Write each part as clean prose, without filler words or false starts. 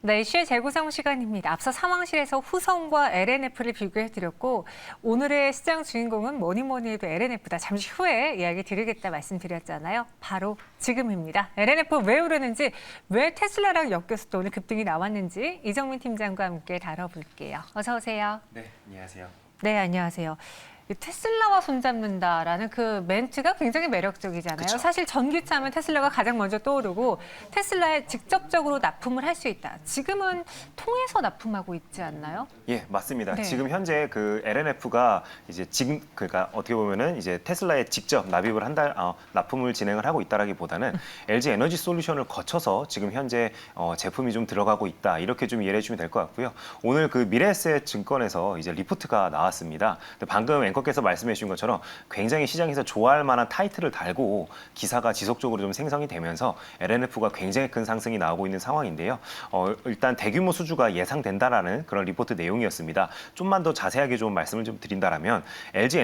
네, 이슈의 재구성 시간입니다. 앞서 상황실에서 후성과 LNF를 비교해드렸고 오늘의 시장 주인공은 뭐니 해도 LNF다. 잠시 후에 이야기 드리겠다 말씀드렸잖아요. 바로 지금입니다. LNF 왜 오르는지, 왜 테슬라랑 엮여서 또 오늘 급등이 나왔는지 이정민 팀장과 함께 다뤄볼게요. 어서 오세요. 네, 안녕하세요. 네, 안녕하세요. 이 테슬라와 손잡는다라는 그 멘트가 굉장히 매력적이잖아요. 그쵸. 사실 전기차면 테슬라가 가장 먼저 떠오르고 테슬라에 직접적으로 납품을 할 수 있다. 지금은 통해서 납품하고 있지 않나요? 예, 맞습니다. 네. 지금 현재 그 LNF가 이제 지금 그러니까 어떻게 보면은 이제 테슬라에 직접 납입을 납품을 진행을 하고 있다라기보다는 LG 에너지 솔루션을 거쳐서 지금 현재 제품이 좀 들어가고 있다. 이렇게 좀 이해해 주면 될 것 같고요. 오늘 그 미래에셋 증권에서 이제 리포트가 나왔습니다. 근데 방금 앵커께서 말씀해 주신 것처럼 굉장히 시장에서 좋아할 만한 타이틀을 달고 기사가 지속적으로 좀 생성이 되면서 LNF가 굉장히 큰 상승이 나오고 있는 상황인데요. 일단 대규모 수주가 예상된다라는 그런 리포트 내용이었습니다. 좀만 더 자세하게 좀 말씀을 좀 드린다라면 LG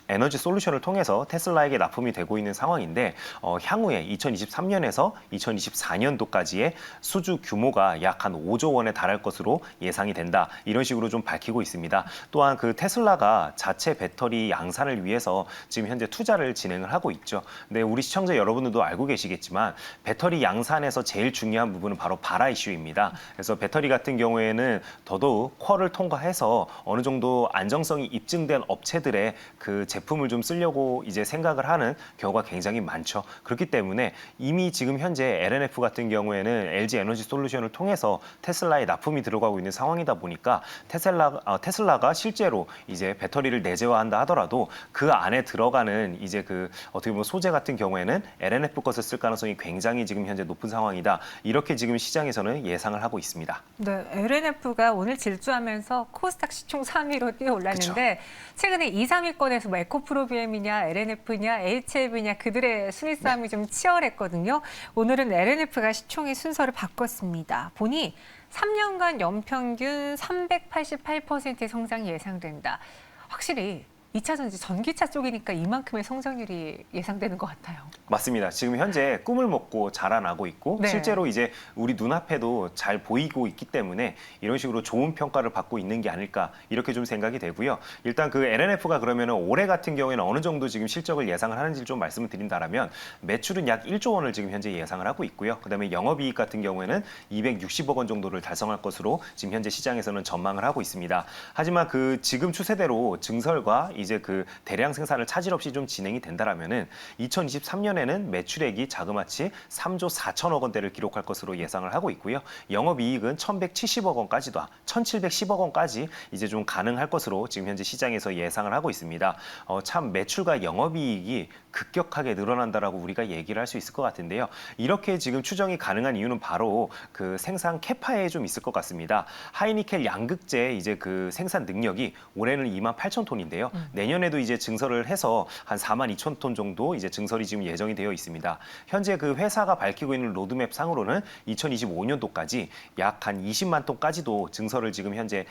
에너지 솔루션을 통해서 테슬라에게 납품이 되고 있는 상황인데 향후에 2023년에서 2024년도까지의 수주 규모가 약 한 5조 원에 달할 것으로 예상이 된다. 이런 식으로 좀 밝히고 있습니다. 또한 그 테슬라가 자체 배터리 양산을 위해서 지금 현재 투자를 진행을 하고 있죠. 근데 우리 시청자 여러분들도 알고 계시겠지만 배터리 양산에서 제일 중요한 부분은 바로 발화 이슈입니다. 그래서 배터리 같은 경우에는 더더욱 퀄을 통과해서 어느 정도 안정성이 입증된 업체들의 그 제품을 좀 쓰려고 이제 생각을 하는 경우가 굉장히 많죠. 그렇기 때문에 이미 지금 현재 LNF 같은 경우에는 LG 에너지 솔루션을 통해서 테슬라에 납품이 들어가고 있는 상황이다 보니까 테슬라가 실제로 이제 배터리를 내재화한다 하더라도 그 안에 들어가는 이제 그 어떻게 보면 소재 같은 경우에는 LNF 것을 쓸 가능성이 굉장히 지금 현재 높은 상황이다. 이렇게 지금 시장에서는 예상을 하고 있습니다. 네, LNF가 오늘 질주하면서 코스닥 시총 3위로 뛰어올랐는데 최근에 2, 3위권에서 뭐 에코프로비엠이냐 LNF냐 HLB냐 그들의 순위 싸움이 좀 치열했거든요. 오늘은 LNF가 시총의 순서를 바꿨습니다. 보니 3년간 연평균 388%의 성장이 예상된다. 확실히 2차 전지 전기차 쪽이니까 이만큼의 성장률이 예상되는 것 같아요. 맞습니다. 지금 현재 꿈을 먹고 자라나고 있고 네. 실제로 이제 우리 눈앞에도 잘 보이고 있기 때문에 이런 식으로 좋은 평가를 받고 있는 게 아닐까 이렇게 좀 생각이 되고요. 일단 그 LNF가 그러면 올해 같은 경우에는 어느 정도 지금 실적을 예상을 하는지를 좀 말씀을 드린다면 매출은 약 1조 원을 지금 현재 예상을 하고 있고요. 그다음에 영업이익 같은 경우에는 260억 원 정도를 달성할 것으로 지금 현재 시장에서는 전망을 하고 있습니다. 하지만 그 지금 추세대로 증설과 이제 그 대량 생산을 차질 없이 좀 진행이 된다라면은 2023년에는 매출액이 자그마치 3조 4천억 원대를 기록할 것으로 예상을 하고 있고요. 영업이익은 1,170억 원까지도 1,710억 원까지 이제 좀 가능할 것으로 지금 현재 시장에서 예상을 하고 있습니다. 참 매출과 영업이익이 급격하게 늘어난다라고 우리가 얘기를 할 수 있을 것 같은데요. 이렇게 지금 추정이 가능한 이유는 바로 그 생산 캐파에 좀 있을 것 같습니다. 하이니켈 양극재 이제 그 생산 능력이 올해는 28,000톤인데요. 내년에도 이제 증설을 해서 한 42,000톤 정도 이제 증설이 지금 예정이 되어 있습니다. 현재 그 회사가 밝히고 있는 로드맵 상으로는 2025년도까지 약 한 20만 톤까지도 증설을 지금 현재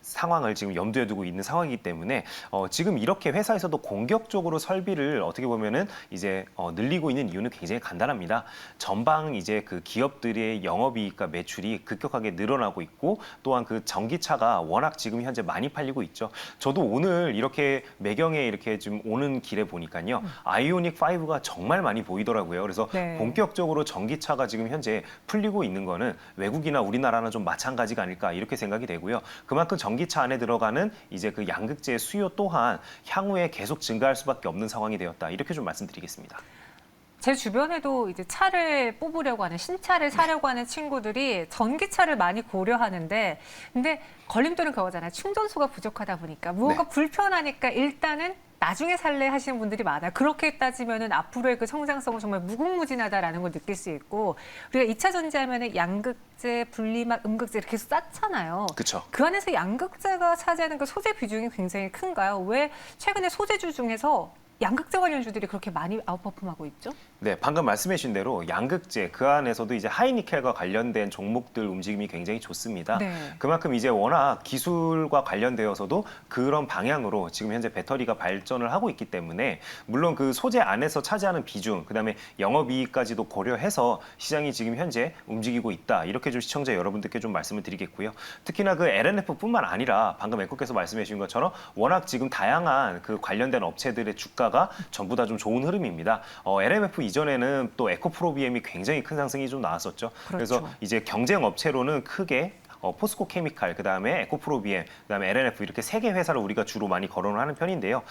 상황을 지금 염두에 두고 있는 상황이기 때문에 지금 이렇게 회사에서도 공격적으로 설비를 어떻게 보면은 이제 늘리고 있는 이유는 굉장히 간단합니다. 전방 이제 그 기업들의 영업이익과 매출이 급격하게 늘어나고 있고 또한 그 전기차가 워낙 지금 현재 많이 팔리고 있죠. 저도 오늘 이렇게 매경에 이렇게 좀 오는 길에 보니까요. 아이오닉 5가 정말 많이 보이더라고요. 그래서 네. 본격적으로 전기차가 지금 현재 풀리고 있는 거는 외국이나 우리나라는 좀 마찬가지가 아닐까 이렇게 생각이 되고요. 그만큼 전기차 안에 들어가는 이제 그 양극재의 수요 또한 향후에 계속 증가할 수밖에 없는 상황이 되었다. 이렇게 좀 말씀드리겠습니다. 제 주변에도 이제 차를 뽑으려고 하는 신차를 사려고 하는 친구들이 전기차를 많이 고려하는데 근데 걸림돌은 그거잖아요. 충전소가 부족하다 보니까 무언가 불편하니까 일단은 나중에 살래 하시는 분들이 많아요. 그렇게 따지면은 앞으로의 그 성장성은 정말 무궁무진하다라는 걸 느낄 수 있고 우리가 2차 전지하면은 양극재, 분리막, 음극재 이렇게 쌓잖아요. 그렇죠. 그 안에서 양극재가 차지하는 그 소재 비중이 굉장히 큰가요? 왜 최근에 소재주 중에서 양극재 관련주들이 그렇게 많이 아웃퍼폼하고 있죠? 네, 방금 말씀해 주신 대로 양극재 그 안에서도 이제 하이니켈과 관련된 종목들 움직임이 굉장히 좋습니다. 네. 그만큼 이제 워낙 기술과 관련되어서도 그런 방향으로 지금 현재 배터리가 발전을 하고 있기 때문에 물론 그 소재 안에서 차지하는 비중, 그다음에 영업이익까지도 고려해서 시장이 지금 현재 움직이고 있다. 이렇게 좀 시청자 여러분들께 좀 말씀을 드리겠고요. 특히나 그 LNF뿐만 아니라 방금 앵커께서 말씀해 주신 것처럼 워낙 지금 다양한 그 관련된 업체들의 주가가 전부 다 좀 좋은 흐름입니다. LMF 이전에는 또 에코프로비엠이 굉장히 큰 상승이 좀 나왔었죠. 그렇죠. 그래서 이제 경쟁 업체로는 크게 포스코 케미칼, 그다음에 에코프로비엠, 그다음에 LNF 이렇게 세 개 회사를 우리가 주로 많이 거론을 하는 편인데요.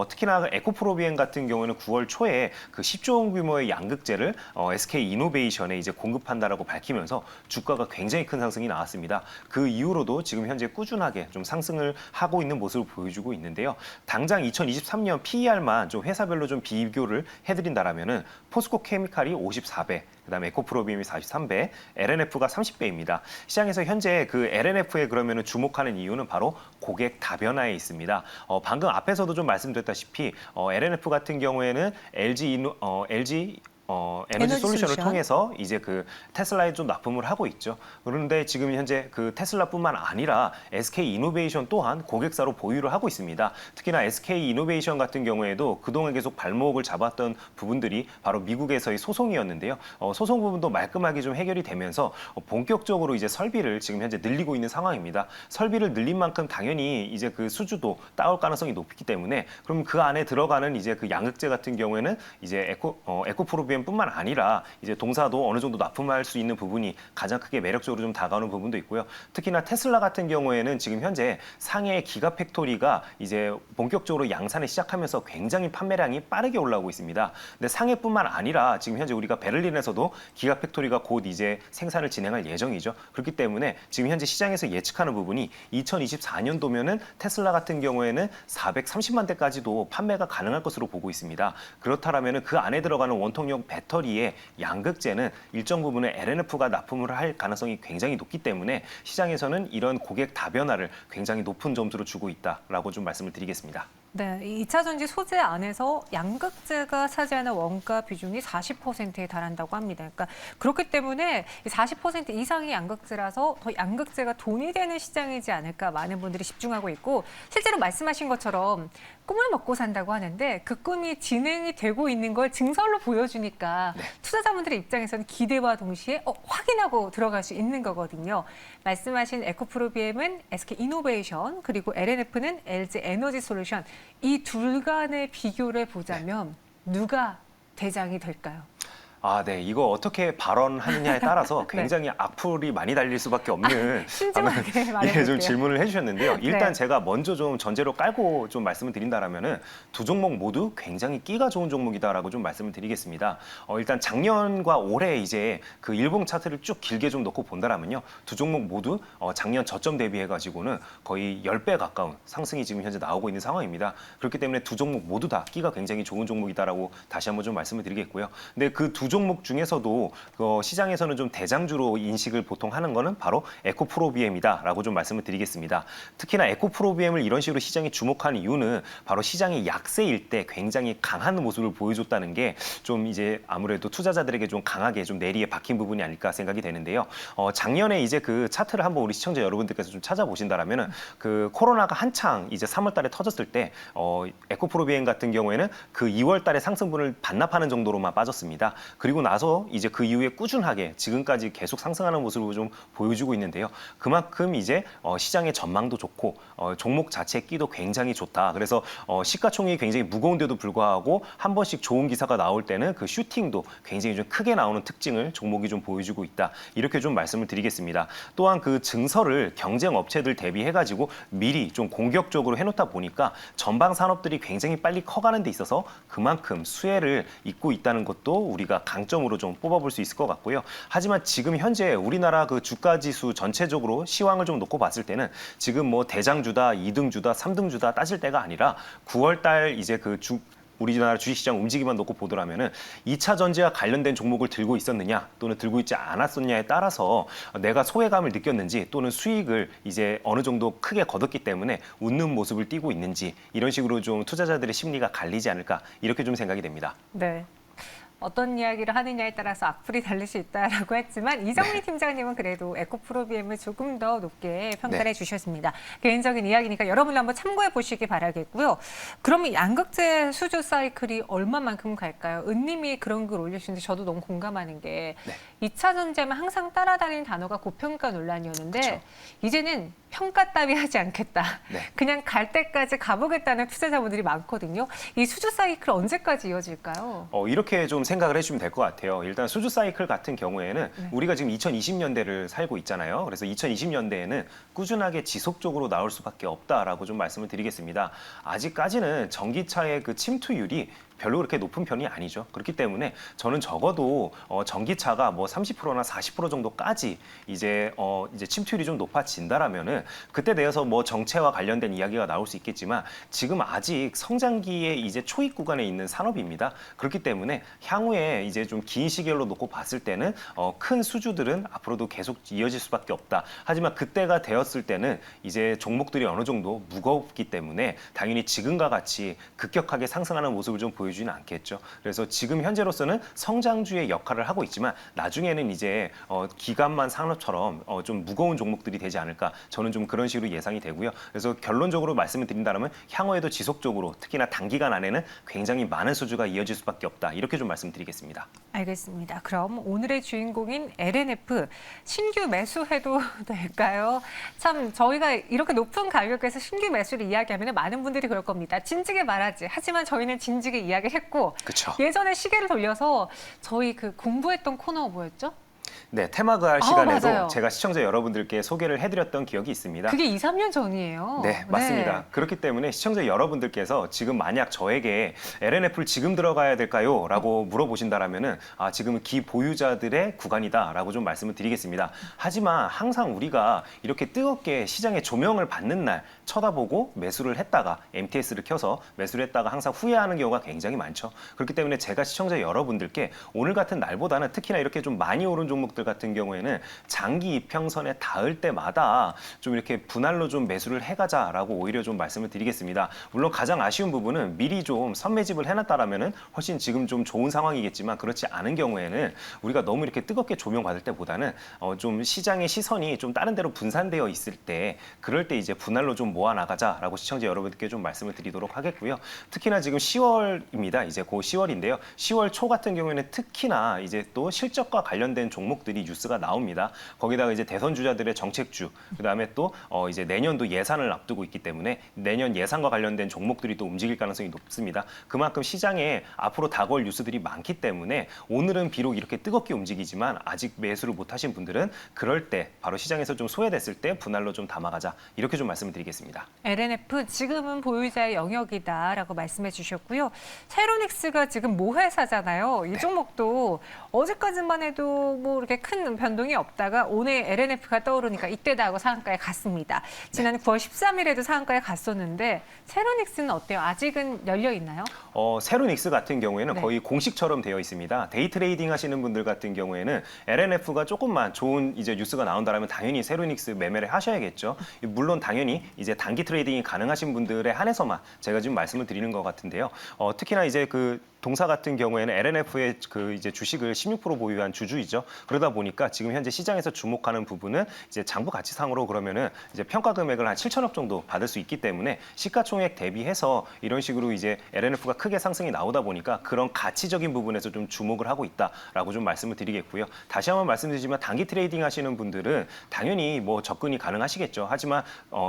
특히나 에코프로비엠 같은 경우에는 9월 초에 그 10조 원 규모의 양극재를 SK 이노베이션에 이제 공급한다라고 밝히면서 주가가 굉장히 큰 상승이 나왔습니다. 그 이후로도 지금 현재 꾸준하게 좀 상승을 하고 있는 모습을 보여주고 있는데요. 당장 2023년 PER만 좀 회사별로 좀 비교를 해드린다라면은 포스코 케미칼이 54배, 그다음에 에코프로비엠이 43배, LNF가 30배입니다. 시장에서 현재 그 LNF에 그러면은 주목하는 이유는 바로 고객 다변화에 있습니다. 방금 앞에서도 좀 말씀드렸다시피 LNF 같은 경우에는 LG 에너지 솔루션을 통해서 이제 그 테슬라에 좀 납품을 하고 있죠. 그런데 지금 현재 그 테슬라뿐만 아니라 SK 이노베이션 또한 고객사로 보유를 하고 있습니다. 특히나 SK 이노베이션 같은 경우에도 그동안 계속 발목을 잡았던 부분들이 바로 미국에서의 소송이었는데요. 소송 부분도 말끔하게 좀 해결이 되면서 본격적으로 이제 설비를 지금 현재 늘리고 있는 상황입니다. 설비를 늘린 만큼 당연히 이제 그 수주도 따올 가능성이 높기 때문에 그럼 그 안에 들어가는 이제 그 양극재 같은 경우에는 이제 에코프로비엠 뿐만 아니라 이제 동사도 어느 정도 납품할 수 있는 부분이 가장 크게 매력적으로 좀 다가오는 부분도 있고요. 특히나 테슬라 같은 경우에는 지금 현재 상해 기가팩토리가 이제 본격적으로 양산을 시작하면서 굉장히 판매량이 빠르게 올라오고 있습니다. 근데 상해뿐만 아니라 지금 현재 우리가 베를린에서도 기가팩토리가 곧 이제 생산을 진행할 예정이죠. 그렇기 때문에 지금 현재 시장에서 예측하는 부분이 2024년도면은 테슬라 같은 경우에는 430만 대까지도 판매가 가능할 것으로 보고 있습니다. 그렇다라면은 그 안에 들어가는 원통형 배터리의 양극재는 일정 부분의 LNF가 납품을 할 가능성이 굉장히 높기 때문에 시장에서는 이런 고객 다변화를 굉장히 높은 점수로 주고 있다라고 좀 말씀을 드리겠습니다. 네, 이 2차 전지 소재 안에서 양극재가 차지하는 원가 비중이 40%에 달한다고 합니다. 그러니까 그렇기 때문에 40% 이상의 양극재라서 더 양극재가 돈이 되는 시장이지 않을까 많은 분들이 집중하고 있고 실제로 말씀하신 것처럼 꿈을 먹고 산다고 하는데 그 꿈이 진행이 되고 있는 걸 증설로 보여주니까 네. 투자자분들의 입장에서는 기대와 동시에 확인하고 들어갈 수 있는 거거든요. 말씀하신 에코프로비엠은 SK 이노베이션 그리고 LNF는 LG 에너지 솔루션 이 둘 간의 비교를 보자면 누가 대장이 될까요? 네. 이거 어떻게 발언하느냐에 따라서 굉장히 악플이 많이 달릴 수밖에 없는 신중하게 말해볼게요. 좀 질문을 해주셨는데요. 일단 네. 제가 먼저 좀 전제로 깔고 좀 말씀을 드린다라면은 두 종목 모두 굉장히 끼가 좋은 종목이다라고 좀 말씀을 드리겠습니다. 일단 작년과 올해 이제 그 일봉 차트를 쭉 길게 좀 놓고 본다라면요. 두 종목 모두 작년 저점 대비해가지고는 거의 10배 가까운 상승이 지금 현재 나오고 있는 상황입니다. 그렇기 때문에 두 종목 모두 다 끼가 굉장히 좋은 종목이다라고 다시 한번 좀 말씀을 드리겠고요. 근데 그 두 종목 중에서도 시장에서는 좀 대장주로 인식을 보통 하는 거는 바로 에코프로비엠이다라고 좀 말씀을 드리겠습니다. 특히나 에코프로비엠을 이런 식으로 시장이 주목하는 이유는 바로 시장이 약세일 때 굉장히 강한 모습을 보여줬다는 게 좀 이제 아무래도 투자자들에게 좀 강하게 좀 내리에 박힌 부분이 아닐까 생각이 되는데요. 작년에 이제 그 차트를 한번 우리 시청자 여러분들께서 좀 찾아보신다라면은 그 코로나가 한창 이제 3월 달에 터졌을 때 에코프로비엠 같은 경우에는 그 2월 달에 상승분을 반납하는 정도로만 빠졌습니다. 그리고 나서 이제 그 이후에 꾸준하게 지금까지 계속 상승하는 모습을 좀 보여주고 있는데요. 그만큼 이제 시장의 전망도 좋고 종목 자체의 끼도 굉장히 좋다. 그래서 시가총액이 굉장히 무거운데도 불구하고 한 번씩 좋은 기사가 나올 때는 그 슈팅도 굉장히 좀 크게 나오는 특징을 종목이 좀 보여주고 있다. 이렇게 좀 말씀을 드리겠습니다. 또한 그 증설을 경쟁 업체들 대비해가지고 미리 좀 공격적으로 해놓다 보니까 전방 산업들이 굉장히 빨리 커가는 데 있어서 그만큼 수혜를 잇고 있다는 것도 우리가 강점으로 좀 뽑아볼 수 있을 것 같고요. 하지만 지금 현재 우리나라 그 주가 지수 전체적으로 시황을 좀 놓고 봤을 때는 지금 뭐 대장주다, 2등주다, 3등주다 따질 때가 아니라 9월 달 이제 그 우리나라 주식시장 움직임만 놓고 보더라면은 2차 전지와 관련된 종목을 들고 있었느냐 또는 들고 있지 않았었냐에 따라서 내가 소외감을 느꼈는지 또는 수익을 이제 어느 정도 크게 거뒀기 때문에 웃는 모습을 띠고 있는지 이런 식으로 좀 투자자들의 심리가 갈리지 않을까 이렇게 좀 생각이 됩니다. 네. 어떤 이야기를 하느냐에 따라서 악플이 달릴 수 있다라고 했지만 이정미 팀장님은 그래도 에코프로비엠을 조금 더 높게 평가를 해주셨습니다. 개인적인 이야기니까 여러분 한번 참고해 보시기 바라겠고요. 그러면 양극재 수주 사이클이 얼마만큼 갈까요? 은님이 그런 글 올려주시는데 저도 너무 공감하는 게 2차 전지하면 항상 따라다니는 단어가 고평가 논란이었는데 그쵸. 이제는 평가 따위 하지 않겠다. 그냥 갈 때까지 가보겠다는 투자자분들이 많거든요. 이 수주 사이클 언제까지 이어질까요? 이렇게 좀 생각을 해주시면 될 것 같아요. 일단 수주 사이클 같은 경우에는 우리가 지금 2020년대를 살고 있잖아요. 그래서 2020년대에는 꾸준하게 지속적으로 나올 수밖에 없다라고 좀 말씀을 드리겠습니다. 아직까지는 전기차의 그 침투율이 별로 그렇게 높은 편이 아니죠. 그렇기 때문에 저는 적어도 전기차가 뭐 30%나 40% 정도까지 이제 침투율이 좀 높아진다라면은 그때 대해서 뭐 정체와 관련된 이야기가 나올 수 있겠지만 지금 아직 성장기의 이제 초입 구간에 있는 산업입니다. 그렇기 때문에 향후에 이제 좀 긴 시계로 놓고 봤을 때는 큰 수주들은 앞으로도 계속 이어질 수밖에 없다. 하지만 그때가 되었을 때는 이제 종목들이 어느 정도 무겁기 때문에 당연히 지금과 같이 급격하게 상승하는 모습을 좀 보여주지는 않겠죠. 그래서 지금 현재로서는 성장주의 역할을 하고 있지만 나중에는 이제 기간만 산업처럼 좀 무거운 종목들이 되지 않을까 저는 좀 그런 식으로 예상이 되고요. 그래서 결론적으로 말씀을 드린다면 향후에도 지속적으로 특히나 단기간 안에는 굉장히 많은 수주가 이어질 수밖에 없다. 이렇게 좀 말씀드리겠습니다. 알겠습니다. 그럼 오늘의 주인공인 LNF 신규 매수해도 될까요? 참 저희가 이렇게 높은 가격에서 신규 매수를 이야기하면 많은 분들이 그럴 겁니다. 진지게 말하지. 하지만 저희는 진지게 이야기를 했고 그쵸. 예전에 시계를 돌려서 저희 그 공부했던 코너 뭐였죠? 네, 테마그할 시간에도 맞아요. 제가 시청자 여러분들께 소개를 해드렸던 기억이 있습니다. 그게 2, 3년 전이에요. 네, 맞습니다. 그렇기 때문에 시청자 여러분들께서 지금 만약 저에게 LNF를 지금 들어가야 될까요? 라고 물어보신다라면은 지금은 기보유자들의 구간이다라고 좀 말씀을 드리겠습니다. 하지만 항상 우리가 이렇게 뜨겁게 시장의 조명을 받는 날 쳐다보고 매수를 했다가 MTS를 켜서 매수를 했다가 항상 후회하는 경우가 굉장히 많죠. 그렇기 때문에 제가 시청자 여러분들께 오늘 같은 날보다는 특히나 이렇게 좀 많이 오른 종목들 같은 경우에는 장기 이평선에 닿을 때마다 좀 이렇게 분할로 좀 매수를 해가자라고 오히려 좀 말씀을 드리겠습니다. 물론 가장 아쉬운 부분은 미리 좀 선매집을 해놨다라면은 훨씬 지금 좀 좋은 상황이겠지만 그렇지 않은 경우에는 우리가 너무 이렇게 뜨겁게 조명받을 때보다는 좀 시장의 시선이 좀 다른 데로 분산되어 있을 때 그럴 때 이제 분할로 좀 모아 나가자라고 시청자 여러분들께 좀 말씀을 드리도록 하겠고요. 특히나 지금 10월입니다. 이제 곧 10월인데요. 10월 초 같은 경우에는 특히나 이제 또 실적과 관련된 종목들이 뉴스가 나옵니다. 거기다가 이제 대선 주자들의 정책주, 그다음에 또 이제 내년도 예산을 앞두고 있기 때문에 내년 예산과 관련된 종목들이 또 움직일 가능성이 높습니다. 그만큼 시장에 앞으로 다가올 뉴스들이 많기 때문에 오늘은 비록 이렇게 뜨겁게 움직이지만 아직 매수를 못 하신 분들은 그럴 때 바로 시장에서 좀 소외됐을 때 분할로 좀 담아가자 이렇게 좀 말씀을 드리겠습니다. LNF 지금은 보유자의 영역이다라고 말씀해 주셨고요. 세로닉스가 지금 모회사잖아요. 이 종목도 어제까지만 해도 뭐 이렇게 큰 변동이 없다가 오늘 LNF가 떠오르니까 이때다 하고 상한가에 갔습니다. 지난 9월 13일에도 상한가에 갔었는데 세로닉스는 어때요? 아직은 열려 있나요? 세로닉스 같은 경우에는 거의 공식처럼 되어 있습니다. 데이 트레이딩 하시는 분들 같은 경우에는 LNF가 조금만 좋은 이제 뉴스가 나온다라면 당연히 세로닉스 매매를 하셔야겠죠. 물론 당연히 이제 단기 트레이딩이 가능하신 분들에 한해서만 제가 지금 말씀을 드리는 것 같은데요. 특히나 이제 그 동사 같은 경우에는 LNF의 그 이제 주식을 16% 보유한 주주이죠. 그러다 보니까 지금 현재 시장에서 주목하는 부분은 이제 장부 가치상으로 그러면은 이제 평가 금액을 한 7천억 정도 받을 수 있기 때문에 시가총액 대비해서 이런 식으로 이제 LNF가 크게 상승이 나오다 보니까 그런 가치적인 부분에서 좀 주목을 하고 있다라고 좀 말씀을 드리겠고요. 다시 한번 말씀드리지만 단기 트레이딩 하시는 분들은 당연히 뭐 접근이 가능하시겠죠. 하지만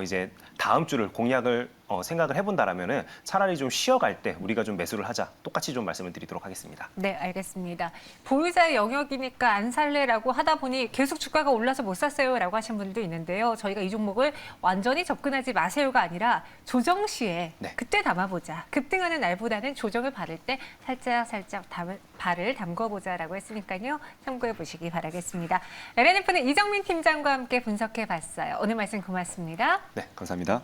이제 다음 주를 공략을 생각을 해본다라면은 차라리 좀 쉬어갈 때 우리가 좀 매수를 하자. 똑같이 좀 말씀을 드리도록 하겠습니다. 네, 알겠습니다. 보유자의 영역이니까 안 살래라고 하다 보니 계속 주가가 올라서 못 샀어요라고 하신 분도 있는데요. 저희가 이 종목을 완전히 접근하지 마세요가 아니라 조정 시에 그때 담아보자. 급등하는 날보다는 조정을 받을 때 살짝 발을 담궈보자라고 했으니까요. 참고해 보시기 바라겠습니다. LNF는 이정민 팀장과 함께 분석해봤어요. 오늘 말씀 고맙습니다. 네, 감사합니다.